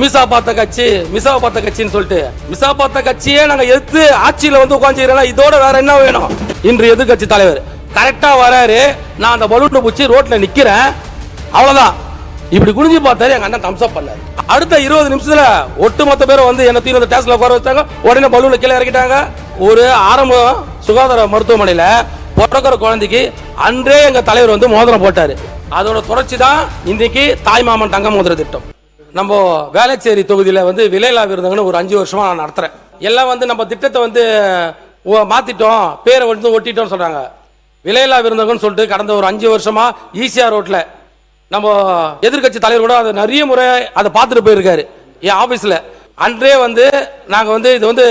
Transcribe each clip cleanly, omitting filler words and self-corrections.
மிசா பார்த்த கட்சின்னு சொல்லிட்டு மிசா பார்த்த கட்சியே நாங்க எதிர்த்து ஆட்சியில வந்து உட்காந்துக்கிறோம். இதோட வேற என்ன வேணும்? இன்று எதிர்கட்சி தலைவர் கரெக்டா வராரு. நான் அந்த பலூனை பூச்சி ரோட்ல நிக்கிறேன், அவ்வளவுதான். இப்படி குனிஞ்சு பார்த்தாரு, எங்க அண்ணன் தம்ஸ் அப் பண்ணாரு. அடுத்த 20 நிமிஷத்துல ஒட்டுமொத்த பேரும் வந்து என்ன தீவிர டேஸ்ல உட்கார வச்சாங்க. உடனே பலூனை கீழே இறக்கிட்டாங்க. ஒரு ஆரம்ப சுகாதார மருத்துவமனையில பிறக்கிற குழந்தைக்கு அன்றே எங்க தலைவர் வந்து மோதிரம் போட்டாரு. அதோட தொடர்ச்சி தான் இன்னைக்கு தாய்மாமன் தங்க மோதிர திட்டம். நம்ம வேளச்சேரி தொகுதியில வந்து விலையில்லா விருதுங்கன்னு ஒரு 5 வருஷமா நான் நடத்துறேன். எல்லாம் வந்து நம்ம திட்டத்தை வந்து மாத்திட்டோம், பேரை வந்து ஒட்டிட்டோம் சொல்றாங்க. விலையில்லா விருதுங்கன்னு சொல்லிட்டு கடந்த ஒரு 5 வருஷமா ஈசிஆர் ரோட்ல நம்ம எதிர்கட்சி தலைவர் கூட அதை நிறைய முறை அதை பார்த்துட்டு போயிருக்காரு என் ஆபீஸ்ல. அன்றே வந்து நாங்க வந்து இது வந்து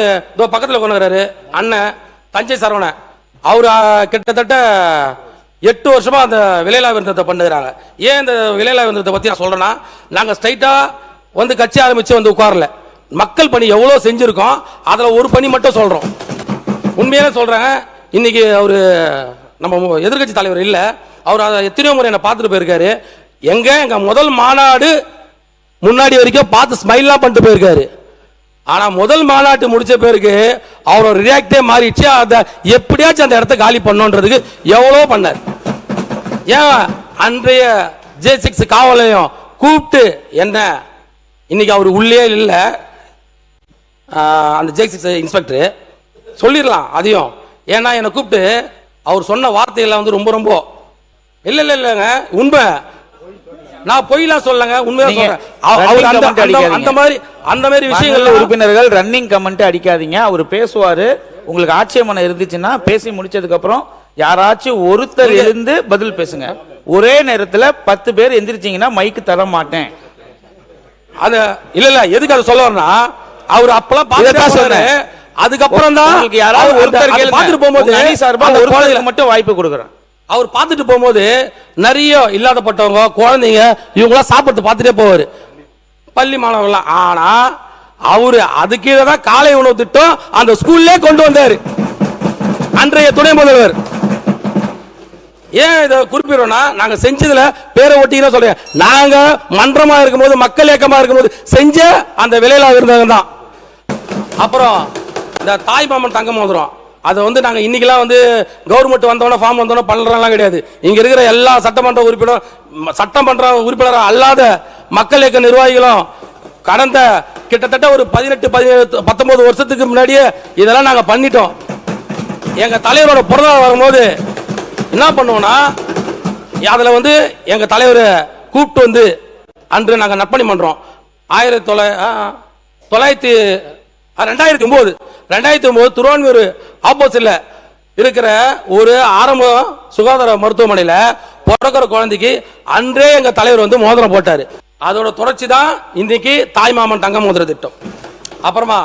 பக்கத்தில் கொண்டுறாரு அண்ணன் தஞ்சை சரவணன், அவரு கிட்டத்தட்ட 8 வருஷமா அந்த விலையில்லா விருந்தத்தை பண்ணுறாங்க. ஏன் இந்த விலையில்லா விருந்தத்தை பத்தி நான் சொல்றேன்னா, நாங்க ஸ்ட்ரைட்டா வந்து கட்சி ஆரம்பிச்சு வந்து உட்காரல. மக்கள் பணி எவ்வளவு செஞ்சிருக்கோம், அதுல ஒரு பணி மட்டும் சொல்றோம். உண்மையிலே சொல்றேன், இன்னைக்கு அவரு நம்ம எதிர்கட்சி தலைவர் இல்ல, அவர் அதை எத்தனையோ முறை என்ன பார்த்துட்டு போயிருக்காரு. எங்க முதல் மாநாடு முன்னாடி வரைக்கும் பார்த்து ஸ்மைல்லாம் பண்ணிட்டு போயிருக்காரு. ஆனா முதல் மாநாட்டு முடிச்ச பேருக்கு அவரோட ரியாக்டே மாறிடுச்சு. அதை எப்படியாச்சும் அந்த இடத்த காலி பண்ணோன்றதுக்கு எவ்வளோ பண்ணார். ஏன் அன்றைய J6 காவலையும் கூப்பிட்டு என்ன இன்னைக்கு அவர் உள்ளே இல்லை, அந்த J6 இன்ஸ்பெக்டர் சொல்லிடலாம் அதையும். ஏன்னா என்னை கூப்பிட்டு அவர் சொன்ன வார்த்தையெல்லாம் வந்து ரொம்ப ரொம்ப இல்லைங்க உண்மை, நான் பொய்லாம் சொல்லங்க, உண்மையா சொல்றேன். அந்த மாதிரி விஷயங்கள் உறுப்பினர்கள் ரன்னிங் கமெண்ட் அடிக்காதீங்க. அவர் பேசுவாரு, உங்களுக்கு ஆட்சேபனை இருந்துச்சுன்னா பேசி முடிச்சதுக்கு அப்புறம் யாராச்சும் ஒருத்தர் எழுந்து பதில் பேசுங்க. ஒரே நேரத்தில் 10 பேர் எந்திரிச்சீங்கன்னா மைக்கு தர மாட்டேன். அது இல்ல எதுக்கு அதை சொல்லுவாருன்னா, அவர் அப்பெல்லாம் பார்த்துட்டு அதுக்கப்புறம் தான் யாராவது ஒருத்தர் பார்த்துட்டு போகும்போது மட்டும் வாய்ப்பு கொடுக்குறேன். அவர் பார்த்துட்டு போகும்போது நிறைய இல்லாதப்பட்டவங்க குழந்தைங்க இவங்களாம் சாப்பிட்டு பார்த்துட்டே போவாரு, பள்ளி மாணவர்கள்லாம். ஆனா அவரு அதுக்கு தான் காலை உணவு திட்டம் அந்த ஸ்கூல்லே கொண்டு வந்தாரு அன்றைய துணை முதல்வர். ஏன் இதை குறிப்பிடுறோம்னா, நாங்க செஞ்சதுல பேரை ஒட்டிக்கிறோம் சொல்றேன். நாங்க மன்றமா இருக்கும்போது, மக்கள் இயக்கமா இருக்கும்போது செஞ்ச அந்த விலையில்லா விருந்தகம் தான். அப்புறம் இந்த தாய்மாமன் தங்க மோதிரம், அதை வந்து நாங்கள் இன்னைக்கெல்லாம் வந்து கவர்மெண்ட் வந்தோடனே ஃபார்ம் வந்தோடனே பண்ணுறலாம் கிடையாது. இங்கே இருக்கிற எல்லா சட்டமன்ற உறுப்பினர் அல்லாத மக்கள் இயக்க நிர்வாகிகளும் கடந்த கிட்டத்தட்ட ஒரு 18-19 வருஷத்துக்கு முன்னாடியே இதெல்லாம் நாங்கள் பண்ணிட்டோம். எங்கள் தலைவரோட பிறந்தநாள் வரும்போது என்ன பண்ணுவோம்னா, அதில் வந்து எங்கள் தலைவரை கூப்பிட்டு வந்து அன்று நாங்கள் நற்பணி பண்ணுறோம். 2009 திருவான்மியூர் ஆப்போசிட்ல இருக்கிற ஒரு ஆரம்ப சுகாதார மருத்துவமனையில பிறக்கிற குழந்தைக்கு அன்றே எங்க தலைவர் வந்து மோதிரம் போட்டாரு. அதோட தொடர்ச்சி தான் இன்னைக்கு தாய்மாமன் தங்க மோதிர திட்டம். அப்புறமா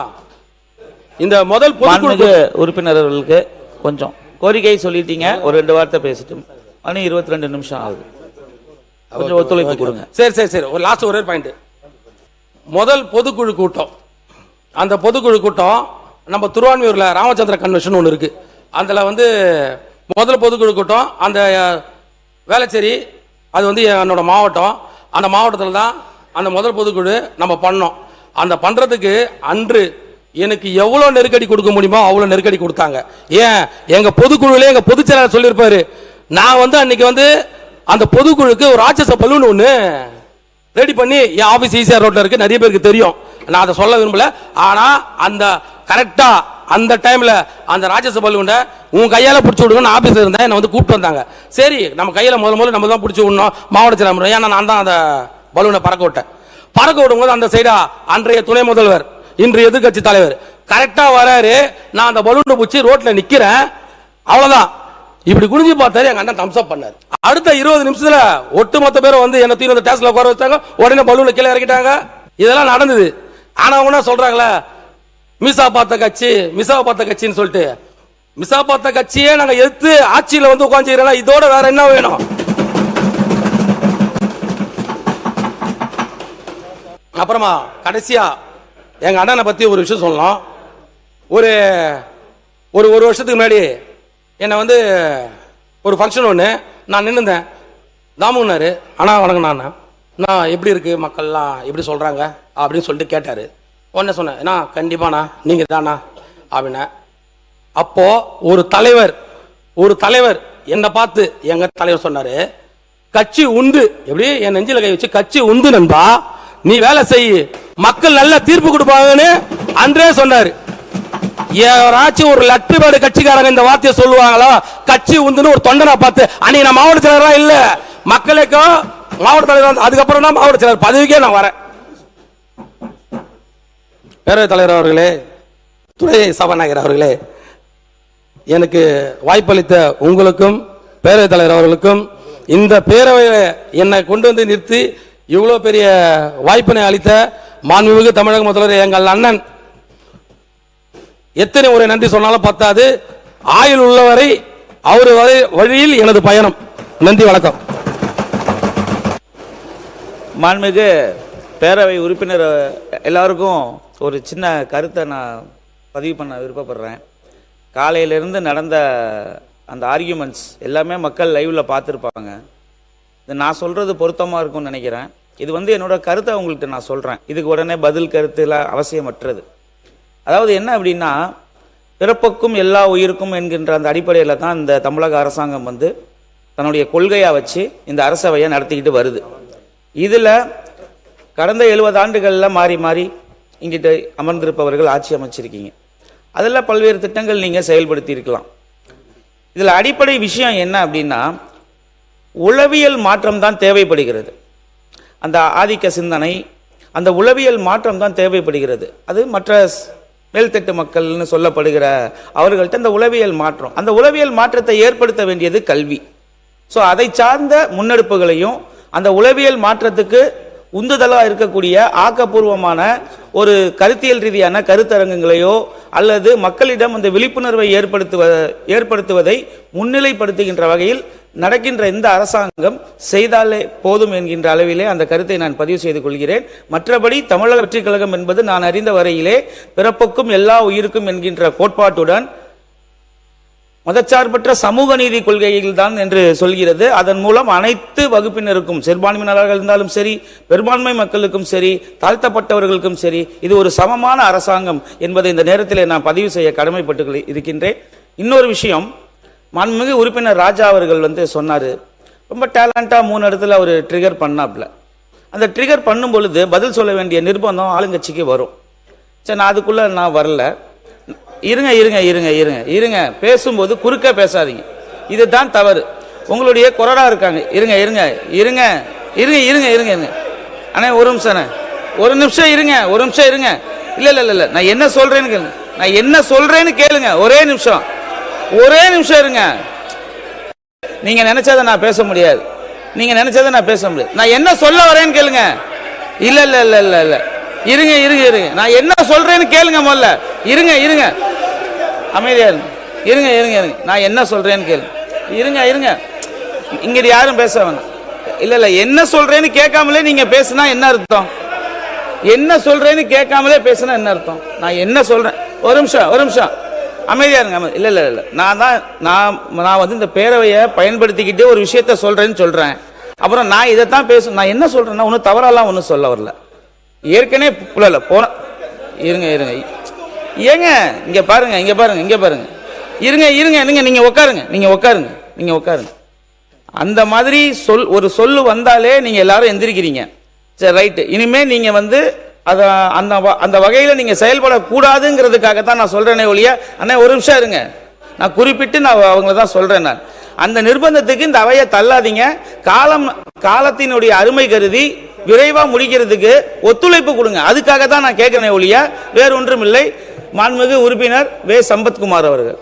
இந்த முதல் பொதுக்குழு உறுப்பினர்களுக்கு கொஞ்சம் கோரிக்கை சொல்லிட்டீங்க, ஒரு 2 வார்த்தை பேசிட்டு 22 நிமிஷம் ஆகுது, கொஞ்சம் ஒத்துழைப்பு கொடுங்க. சரி ஒரு லாஸ்ட் ஒரே பாயிண்ட். முதல் பொதுக்குழு கூட்டம், அந்த பொதுக்குழு கூட்டம் நம்ம திருவான்மியூர்ல ராமச்சந்திர கன்வென்ஷன் ஒன்று இருக்கு. அதில் வந்து முதல் பொதுக்குழு கூட்டம் அந்த வேளச்சேரி, அது வந்து என்னோட மாவட்டம். அந்த மாவட்டத்தில் தான் அந்த முதல் பொதுக்குழு நம்ம பண்ணோம். அந்த பண்றதுக்கு அன்று எனக்கு எவ்வளோ நெருக்கடி கொடுக்க முடியுமோ அவ்வளோ நெருக்கடி கொடுத்தாங்க. ஏன் எங்க பொதுக்குழுல எங்க பொதுச் செயலாளர் சொல்லியிருப்பாரு, நான் வந்து அன்னைக்கு வந்து அந்த பொதுக்குழுக்கு ஒரு ராட்சச பலூன் ஒன்று ரெடி பண்ணி என் ஆபீஸ் ஈசிஆர் ரோட்ல இருக்கு, நிறைய பேருக்கு தெரியும், நான் அதை சொல்ல விரும்பல. ஆனா அந்த கரெக்டா அந்த டைம்ல அந்த ராட்சச பலூனை உன் கையால பிடிச்சி விடுங்கன்னு ஆபீஸ்ல இருந்தேன், என்னை வந்து கூப்பிட்டு வந்தாங்க. சரி நம்ம கையில முதல்ல நம்ம தான் பிடிச்சி விடணும் மாவட்ட செயலாளர், ஏன்னா நான் தான் அந்த பலூனை பறக்க விட்டேன். பறக்க விடும்போது அந்த சைடா அன்றைய துணை முதல்வர் இன்று எதிர்கட்சி தலைவர் கரெக்டா வராரு. நான் அந்த பலூனை பிடிச்சி ரோட்ல நிக்கிறேன், அவ்வளவுதான். இப்படி குனிஞ்சு பார்த்தாரு, எங்க அண்ணன் தம்ஸ் அப் பண்ணாரு. அடுத்த 20 நிமிஷத்துல ஒட்டுமொத்த பேரும் வந்து என்ன தீவிர டேஸ்ல உட்கார வச்சாங்க. உடனே பலூனை கீழே இறக்கிட்டாங்க. இதெல்லாம் நடந்தது. ஆனா அவங்க என்ன சொல்றாங்களே, மிசா பார்த்த கட்சின்னு சொல்லிட்டு மிசா பார்த்த கட்சியே நாங்க எதிர்த்து ஆட்சியில வந்து உட்காந்துக்கிறோம். இதோட வேற என்ன வேணும்? அப்புறமா கடைசியா எங்க அண்ணனை பத்தி ஒரு விஷயம் சொல்லலாம். ஒரு வருஷத்துக்கு முன்னாடி என்னை வந்து ஒரு ஃபங்க்ஷன் ஒன்று நான் நின்றுந்தேன். தாமுன்னாரு, அண்ணா வணக்கம், நான் எப்படி இருக்கு மக்கள்லாம் எப்படி சொல்றாங்க அப்படின்னு சொல்லிட்டு கேட்டாரு. உடனே சொன்னேன், அண்ணா கண்டிப்பாண்ணா நீங்க தானா அப்படின்னா. அப்போ ஒரு தலைவர் என்னை பார்த்து எங்க தலைவர் சொன்னாரு, கட்சி உண்டு, எப்படி என் நெஞ்சில கை வச்சு கட்சி உண்டு நண்பா, நீ வேலை செய், மக்கள் நல்ல தீர்ப்பு கொடுப்பாங்கன்னு அன்றே சொன்னாரு. யாராச்சும் ஒரு லட்டுபாடு கட்சிக்காரங்க இந்த வார்த்தையை சொல்லுவாங்களா? கட்சி உண்டுன்னு ஒரு தொண்டனை பார்த்து. அன்னைக்கு நான் மாவட்ட செயலரா இல்ல, மக்களுக்கும் மாவட்ட தலைவர், அதுக்கப்புறம் தான் மாவட்ட செயலர் பதவிக்கே நான் வரேன். பேரவைத் தலைவர் அவர்களே, துணை சபாநாயகர் அவர்களே, எனக்கு வாய்ப்பளித்த உங்களுக்கும் பேரவைத் தலைவர் அவர்களுக்கும், இந்த பேரவையில் என்னை கொண்டு வந்து நிறுத்தி இவ்வளோ பெரிய வாய்ப்பினை அளித்த மாண்புமிகு தமிழக முதல்வர் எங்கள் அண்ணன், எத்தனை முறை நன்றி சொன்னாலும் பத்தாது. ஆயுள் உள்ளவரை அவர் வழியில் எனது பயணம். நன்றி, வணக்கம். மாண்புமிகு பேரவை உறுப்பினர் எல்லாருக்கும் ஒரு சின்ன கருத்தை நான் பதிவு பண்ண விருப்பப்படுறேன். காலையிலிருந்து நடந்த அந்த ஆர்கியூமெண்ட்ஸ் எல்லாமே மக்கள் லைவில் பார்த்துருப்பாங்க. இது நான் சொல்கிறது பொருத்தமாக இருக்கும்னு நினைக்கிறேன். இது என்னோட கருத்தை உங்கள்கிட்ட நான் சொல்கிறேன். இதுக்கு உடனே பதில் கருத்துலாம் அவசியமற்றது. அதாவது என்ன அப்படின்னா, பிறப்புக்கும் எல்லா உயிருக்கும் என்கின்ற அந்த அடிப்படையில் தான் இந்த தமிழக அரசாங்கம் தன்னுடைய கொள்கையாக வச்சு இந்த அரசவையை நடத்திக்கிட்டு வருது. இதில் கடந்த 70 ஆண்டுகளில் மாறி மாறி இங்கிட்ட அமர்ந்திருப்பவர்கள் ஆட்சி அமைச்சிருக்கீங்க. அதில் பல்வேறு திட்டங்கள் நீங்கள் செயல்படுத்தி இருக்கலாம். இதில் அடிப்படை விஷயம் என்ன அப்படின்னா, உளவியல் மாற்றம் தான் தேவைப்படுகிறது. அந்த ஆதிக்க சிந்தனை, அந்த உளவியல் மாற்றம் தான் தேவைப்படுகிறது. அது மற்ற மேல்தட்டு மக்கள்னு சொல்லப்படுகிற அவர்கள்ட்ட அந்த உளவியல் மாற்றம், அந்த உளவியல் மாற்றத்தை ஏற்படுத்த வேண்டியது கல்வி. ஸோ அதை சார்ந்த முன்னெடுப்புகளையும், அந்த உளவியல் மாற்றத்துக்கு உந்துதலாக இருக்கக்கூடிய ஆக்கப்பூர்வமான ஒரு கருத்தியல் ரீதியான கருத்தரங்குகளையோ அல்லது மக்களிடம் அந்த விழிப்புணர்வை ஏற்படுத்துவதை முன்னிலைப்படுத்துகின்ற வகையில் நடக்கின்ற இந்த அரசாங்கம் செய்தாலே போதும் என்கின்ற அளவிலே அந்த கருத்தை நான் பதிவு செய்து கொள்கிறேன். மற்றபடி தமிழக வெற்றிக் கழகம் என்பது நான் அறிந்த வரையிலே பிறப்புக்கும் எல்லா உயிருக்கும் என்கின்ற கோட்பாட்டுடன் மதச்சார்பற்ற சமூக நீதி கொள்கைகள் தான் என்று சொல்கிறது. அதன் மூலம் அனைத்து வகுப்பினருக்கும், சிறுபான்மையினராக இருந்தாலும் சரி, பெரும்பான்மை மக்களுக்கும் சரி, தாழ்த்தப்பட்டவர்களுக்கும் சரி, இது ஒரு சமமான அரசாங்கம் என்பதை இந்த நேரத்தில் நான் பதிவு செய்ய கடமைப்பட்டு இருக்கின்றேன். இன்னொரு விஷயம், மாண்புமிகு உறுப்பினர் ராஜா அவர்கள் சொன்னார், ரொம்ப டேலண்டாக 3 இடத்துல அவர் ட்ரிகர் பண்ணாப்ல. அந்த ட்ரிகர் பண்ணும் பொழுது பதில் சொல்ல வேண்டிய நிர்பந்தம் ஆளுங்கட்சிக்கு வரும். சரி, நான் அதுக்குள்ளே நான் வரல. இருங்க பேசும்போது குறுக்க பேசாதீங்க, இதுதான் தவறு. உங்களுடைய கொறடா இருக்காங்க. இருங்க அண்ணே, ஒரு நிமிஷம் இருங்க. இல்ல நான் என்ன சொல்றேன்னு கேளுங்க. ஒரே நிமிஷம் இருங்க. நீங்க நினைச்சதை நான் பேச முடியாது. நான் என்ன சொல்ல வரேன்னு கேளுங்க. இல்ல இருங்க. நான் என்ன சொல்றேன்னு கேளுங்க. முதல்ல இருங்க. அமைதியா இருங்க. நான் என்ன சொல்றேன்னு கேளுங்க. இருங்க. இங்க யாரும் பேச வேணாம். இல்ல என்ன சொல்றேன்னு கேட்காமலே நீங்க பேசினா என்ன அர்த்தம்? என்ன சொல்றேன்னு கேட்காமலே பேசினா என்ன அர்த்தம்? நான் என்ன சொல்றேன், ஒரு நிமிஷம் அமைதியா இருங்க. இல்ல நான் இந்த பேரவையை பயன்படுத்திக்கிட்டே ஒரு விஷயத்த சொல்றேன். அப்புறம் நான் இதைத்தான் பேச, நான் என்ன சொல்றேன்னா ஒன்றும் தவறெல்லாம் ஒன்றும் சொல்ல வரல. ஏற்கனவே போன இருங்க ஏங்க, இங்க பாருங்க. இருங்க. நீங்க உட்காருங்க. அந்த மாதிரி ஒரு சொல்லு வந்தாலே நீங்க எல்லாரும் எந்திரிக்கிறீங்க. சரி, ரைட்டு. இனிமே நீங்க அந்த வகையில நீங்க செயல்படக்கூடாதுங்கிறதுக்காகத்தான் நான் சொல்றேனே ஒழிய, அண்ணே ஒரு நிமிஷம் இருங்க, நான் குறிப்பிட்டு நான் அவங்கள தான் சொல்றேன். நான் அந்த நிர்பந்தத்துக்கு இந்த அவையை தள்ளாதீங்க. காலத்தினுடைய அருமை கருதி விரைவா முடிக்கிறதுக்கு ஒத்துழைப்பு கொடுங்க. அதுக்காக தான் நான் கேட்கிறேன் ஒழிய வேற ஒன்றும் இல்லை. மாண்புமிகு உறுப்பினர் வே. சம்பத்குமார் அவர்கள்.